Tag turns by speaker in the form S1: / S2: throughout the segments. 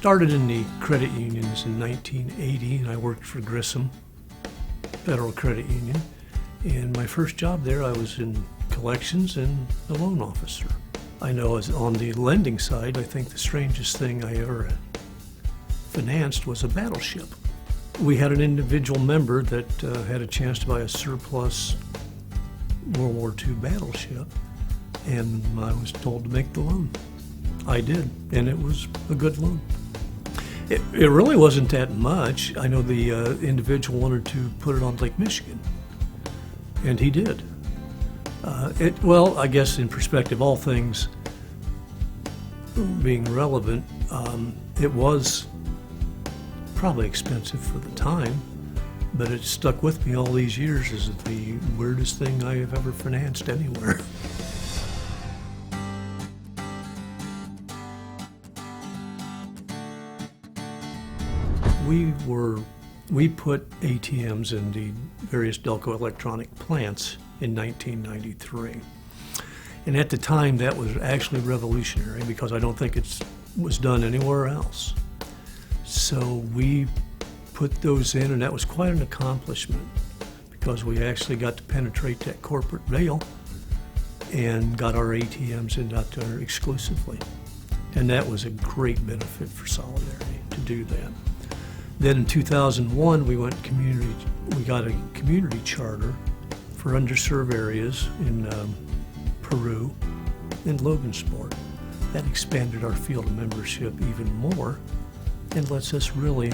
S1: started in the credit unions in 1980, and I worked for Grissom Federal Credit Union. And my first job there, I was in collections and a loan officer. I know as on the lending side, I think the strangest thing I ever financed was a battleship. We had an individual member that had a chance to buy a surplus World War II battleship, and I was told to make the loan. I did, and it was a good loan. It really wasn't that much. I know the individual wanted to put it on Lake Michigan, and he did. Well, I guess in perspective, all things being relevant, it was probably expensive for the time, but it stuck with me all these years as the weirdest thing I have ever financed anywhere. We put ATMs in the various Delco electronic plants in 1993. And at the time, that was actually revolutionary because I don't think it was done anywhere else. So we put those in, and that was quite an accomplishment because we actually got to penetrate that corporate veil and got our ATMs in out there exclusively. And that was a great benefit for Solidarity to do that. Then in 2001, we got a community charter for underserved areas in Peru and Logansport. That expanded our field of membership even more and lets us really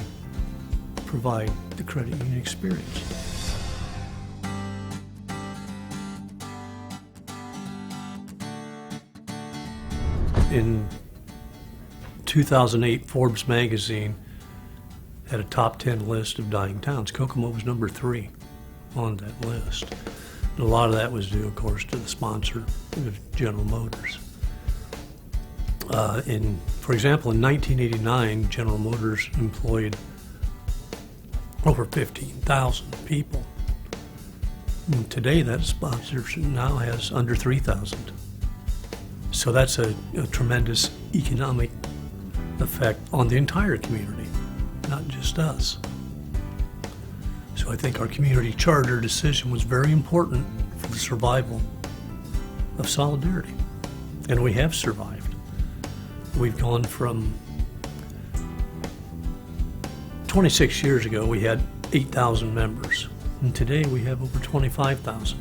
S1: provide the credit union experience. In 2008, Forbes magazine had a top 10 list of dying towns. Kokomo was number 3 on that list. And a lot of that was due, of course, to the sponsor, General Motors. For example, in 1989, General Motors employed over 15,000 people. And today, that sponsor now has under 3,000. So that's a tremendous economic effect on the entire community, not just us. So I think our community charter decision was very important for the survival of Solidarity. And we have survived. We've gone from 26 years ago, we had 8,000 members. And today we have over 25,000.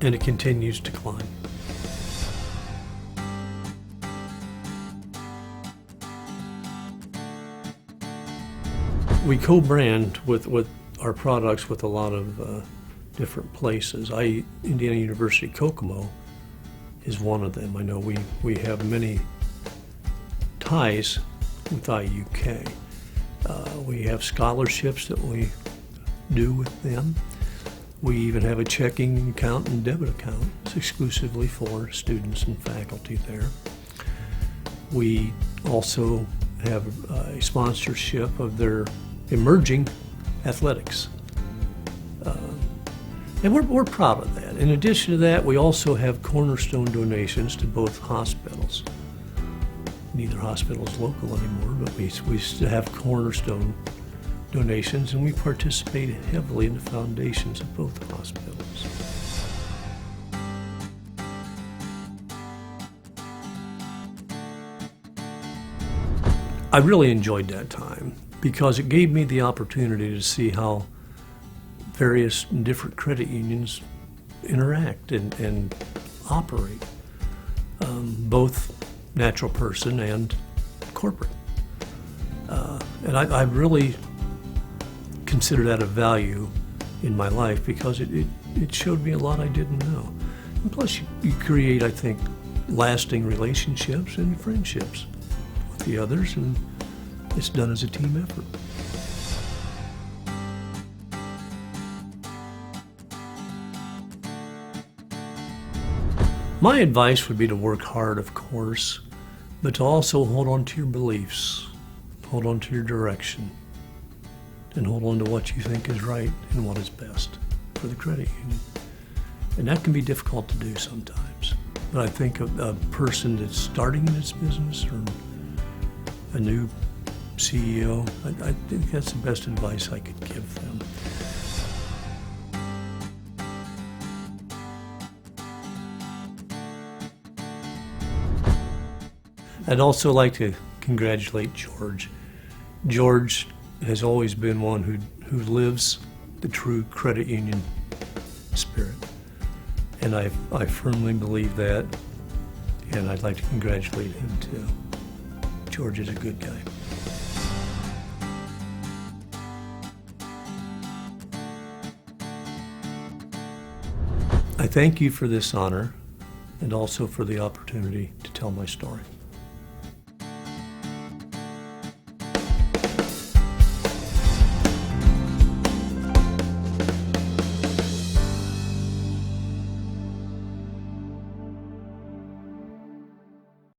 S1: And it continues to climb. We co-brand with our products with a lot of different places. Indiana University Kokomo is one of them. I know we have many ties with IUK. We have scholarships that we do with them. We even have a checking account and debit account exclusively for students and faculty there. We also have a sponsorship of their emerging athletics. And we're proud of that. In addition to that, we also have cornerstone donations to both hospitals. Neither hospital is local anymore, but we still have cornerstone donations, and we participate heavily in the foundations of both hospitals. I really enjoyed that time because it gave me the opportunity to see how various different credit unions interact and operate, both natural person and corporate. And I really consider that a value in my life because it showed me a lot I didn't know. And plus you create, I think, lasting relationships and friendships with the others, and it's done as a team effort. My advice would be to work hard, of course, but to also hold on to your beliefs, hold on to your direction, and hold on to what you think is right and what is best for the credit union. And that can be difficult to do sometimes. But I think a person that's starting in this business or a new CEO. I think that's the best advice I could give them. I'd also like to congratulate George. George has always been one who lives the true credit union spirit. And I firmly believe that, and I'd like to congratulate him too. George is a good guy. I thank you for this honor and also for the opportunity to tell my story.